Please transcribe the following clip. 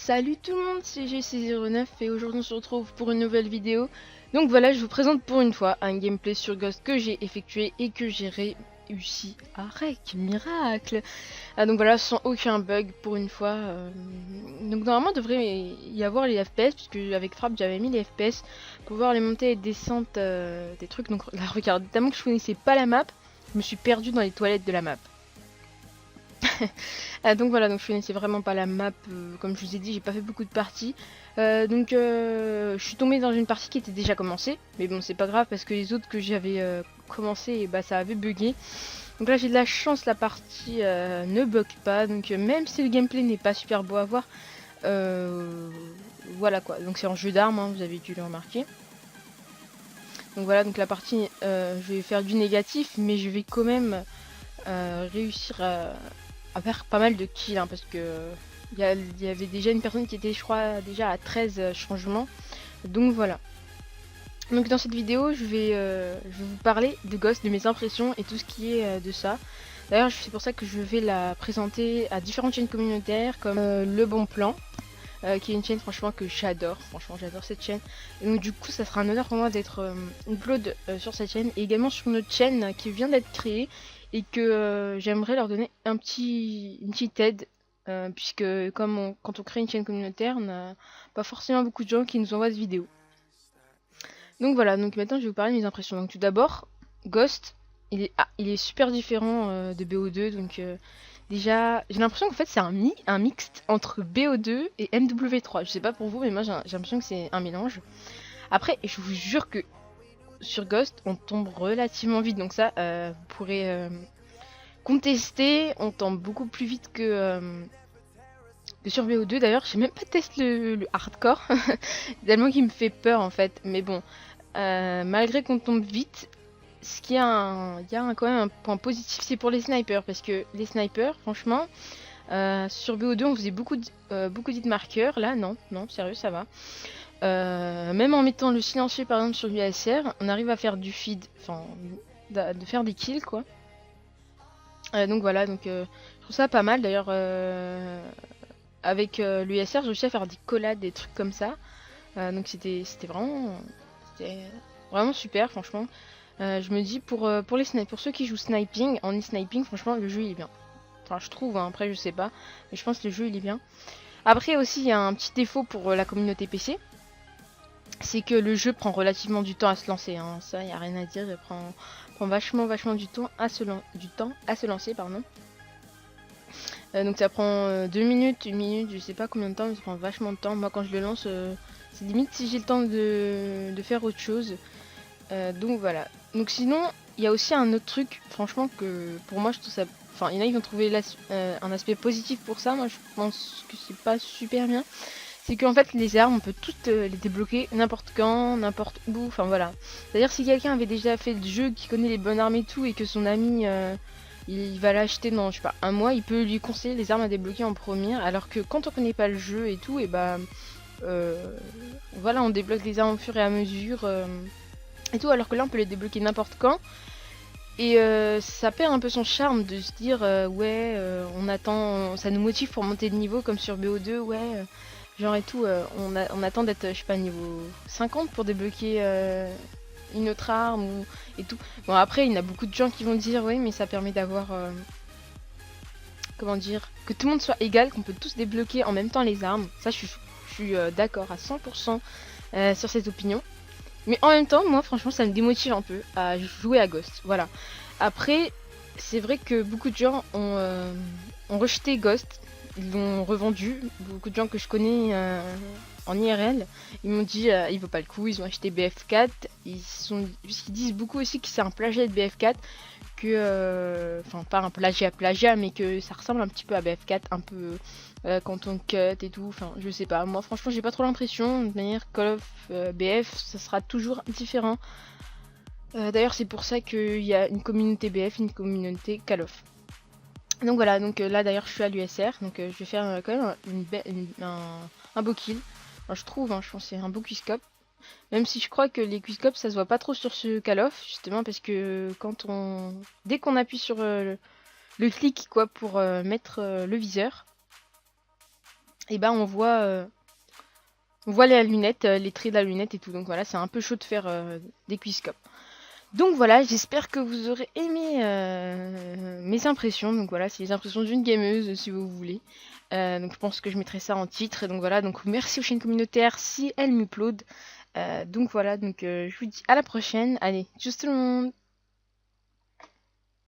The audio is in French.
Salut tout le monde, c'est GC09 et aujourd'hui on se retrouve pour une nouvelle vidéo. Donc voilà, je vous présente pour une fois un gameplay sur Ghost que j'ai effectué et que j'ai réussi à rec, miracle. Donc voilà, sans aucun bug pour une fois. Donc normalement il devrait y avoir les FPS, puisque avec Frappe j'avais mis les FPS pour voir les montées et descentes des trucs. Donc là regardez, tellement que je connaissais pas la map, je me suis perdu dans les toilettes de la map. Donc voilà, donc je connaissais vraiment pas la map, comme je vous ai dit, j'ai pas fait beaucoup de parties. Je suis tombée dans une partie qui était déjà commencée, mais bon c'est pas grave parce que les autres que j'avais commencé, bah ça avait bugué. Donc là j'ai de la chance, la partie ne bug pas, donc même si le gameplay n'est pas super beau à voir, voilà quoi. Donc c'est en jeu d'armes, hein, vous avez dû le remarquer. Donc voilà, donc la partie, je vais faire du négatif, mais je vais quand même réussir à faire pas mal de kills, hein, parce que il y avait déjà une personne qui était, je crois, déjà à 13 changements. Donc voilà. Donc dans cette vidéo, je vais vous parler de Ghost, de mes impressions et tout ce qui est de ça. D'ailleurs, c'est pour ça que je vais la présenter à différentes chaînes communautaires comme Le Bon Plan, qui est une chaîne franchement que j'adore. Franchement, j'adore cette chaîne. Et donc du coup, ça sera un honneur pour moi d'être upload sur cette chaîne et également sur une autre chaîne qui vient d'être créée et que j'aimerais leur donner une petite aide, puisque quand on crée une chaîne communautaire, on n'a pas forcément beaucoup de gens qui nous envoient des vidéos. Donc voilà, donc maintenant je vais vous parler de mes impressions. Donc tout d'abord, Ghost, il est super différent de BO2, donc déjà j'ai l'impression qu'en fait c'est un mixte entre BO2 et MW3. Je sais pas pour vous, mais moi j'ai l'impression que c'est un mélange. Après, je vous jure que sur Ghost, on tombe relativement vite, donc ça, vous pourrez contester, on tombe beaucoup plus vite que sur VO2. D'ailleurs, j'ai même pas testé le hardcore, tellement qu'il me fait peur en fait. Mais bon, malgré qu'on tombe vite, ce qu'il y a, quand même un point positif, c'est pour les snipers, parce que les snipers, franchement, sur BO2, on faisait beaucoup d'hit marqueurs. Là, non, sérieux, ça va. Même en mettant le silencieux par exemple sur l'USR, on arrive à faire du feed, enfin, de faire des kills quoi. Donc voilà, donc je trouve ça pas mal. D'ailleurs, avec l'USR, j'ai réussi à faire des collades, des trucs comme ça. Donc c'était vraiment super, franchement. Je me dis pour pour ceux qui jouent sniping, en e-sniping, franchement, le jeu il est bien. Enfin, je trouve, hein, après je sais pas, mais je pense que le jeu il est bien. Après aussi, il y a un petit défaut pour la communauté PC. C'est que le jeu prend relativement du temps à se lancer, hein. Ça y a rien à dire, il prend vachement du temps à se lancer, pardon. Donc ça prend 2 minutes, 1 minute, je sais pas combien de temps, mais ça prend vachement de temps. Moi quand je le lance, c'est limite si j'ai le temps de faire autre chose. Donc voilà. Donc sinon, il y a aussi un autre truc, franchement, que pour moi je trouve ça... Enfin, il y en a qui vont trouver un aspect positif pour ça, moi je pense que c'est pas super bien. C'est qu'en fait les armes on peut toutes les débloquer n'importe quand, n'importe où, enfin voilà. C'est-à-dire si quelqu'un avait déjà fait le jeu, qui connaît les bonnes armes et tout, et que son ami il va l'acheter dans je sais pas un mois, il peut lui conseiller les armes à débloquer en première, alors que quand on connaît pas le jeu et tout, et bah voilà, on débloque les armes au fur et à mesure et tout, alors que là on peut les débloquer n'importe quand. Et ça perd un peu son charme de se dire ouais, on attend, ça nous motive pour monter de niveau comme sur BO2, ouais, genre et tout, on attend d'être, je sais pas, niveau 50 pour débloquer une autre arme et tout. Bon après, il y en a beaucoup de gens qui vont dire oui, mais ça permet d'avoir, comment dire, que tout le monde soit égal, qu'on peut tous débloquer en même temps les armes. Ça, je suis d'accord à 100% sur cette opinion. Mais en même temps, moi, franchement, ça me démotive un peu à jouer à Ghost. Voilà. Après, c'est vrai que beaucoup de gens ont rejeté Ghost. Ils l'ont revendu. Beaucoup de gens que je connais en IRL, ils m'ont dit il vaut pas le coup. Ils ont acheté BF4. Ils disent beaucoup aussi que c'est un plagiat de BF4. Enfin, pas un plagiat, mais que ça ressemble un petit peu à BF4. Un peu quand on cut et tout, enfin je sais pas, moi franchement j'ai pas trop l'impression. De manière Call of BF ça sera toujours différent. D'ailleurs c'est pour ça qu'il y a une communauté BF, une communauté Call of. Donc voilà, donc là d'ailleurs je suis à l'USR, donc je vais faire quand même un beau kill. Enfin, je trouve, hein, je pense que c'est un beau quickscope. Même si je crois que les quickscopes ça se voit pas trop sur ce Call of, justement parce que dès qu'on appuie sur le clic quoi pour mettre le viseur, et ben on voit les lunettes, les traits de la lunette et tout. Donc voilà, c'est un peu chaud de faire des quickscopes. Donc voilà, j'espère que vous aurez aimé mes impressions. Donc voilà, c'est les impressions d'une gameuse si vous voulez. Donc je pense que je mettrai ça en titre. Donc voilà, donc merci aux chaînes communautaires si elles m'uploadent. Donc voilà, donc je vous dis à la prochaine. Allez, tchuss tout le monde!